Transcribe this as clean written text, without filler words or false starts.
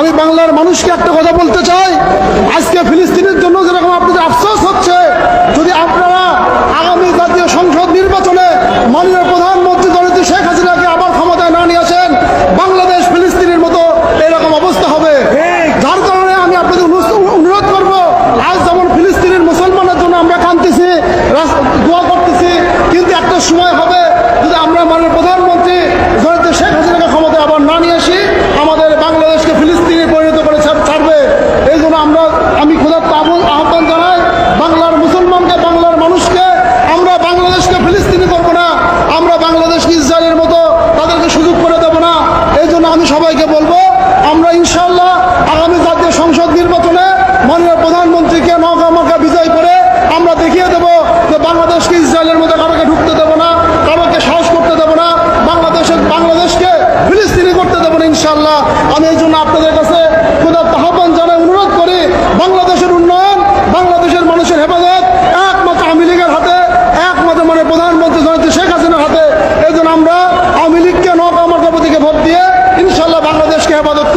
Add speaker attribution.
Speaker 1: আমি বাংলার মানুষকে একটা কথা বলতে চাই, আজকে ফিলিস্তিনের জন্য যেরকম আপনাদের আফসোস হচ্ছে, যদি আপনারা আগামী জাতীয় সংসদ নির্বাচনে মাননীয় প্রধানমন্ত্রী জননেত্রী শেখ হাসিনাকে আবার ক্ষমতায় না নিয়ে আসেন, বাংলাদেশ ফিলিস্তিনের মতো এরকম অবস্থা হবে। যার কারণে আমি আপনাদের অনুরোধ করব, আজ যেমন ফিলিস্তিনের মুসলমানের জন্য আমরা কাঁদতেছি, দোয়া করতেছি, কিন্তু একটা সময় হবে যদি আমরা মাননীয় প্রধানমন্ত্রী জননেত্রী শেখ হাসিনাকে ক্ষমতায় আবার না নিয়ে আসি, আমাদের বাংলাদেশকে ফিলিস্তিনে পরিণত করে ছাড়বে। এই জন্য আমি ক্ষুধার্ত আহ্বান জানাই বাংলার মুসলমানকে, বাংলার মানুষকে, আমরা বাংলাদেশকে ফিলিস্তিনি করবো না, আমরা বাংলাদেশকে ইসরায়েলের মতো তাদেরকে সুযোগ করে দেবো না। এই জন্য আমি সবাইকে বলবো, আমরা ইনশাআল্লাহ আগামী জাতীয় সংসদ নির্বাচনে মাননীয় প্রধানমন্ত্রীকে নৌকা বিজয় করে আমরা দেখিয়ে দেবো যে বাংলাদেশকে ইসরায়েলের মতো কারোকে ঢুকতে দেবো না, কারোকে সাহস করতে দেবো না, বাংলাদেশকে ফিলিস্তিনি করতে দেবো না ইনশাআল্লাহ। আমি এই জন্য আপনাদের কাছে ক্ষুধার্ত আহ্বান জানাই, অনুরোধ করি, বাংলাদেশের উন্নয়ন, বাংলাদেশের মানুষের হেফাজত একমাত্র আওয়ামী লীগের হাতে, একমাত্র মানে প্রধানমন্ত্রী জননেত্রী শেখ হাসিনার হাতে। এই জন্য আমরা আওয়ামী লীগকে নৌকা প্রতীকে ভোট দিয়ে ইনশাআল্লাহ বাংলাদেশকে হেফাজত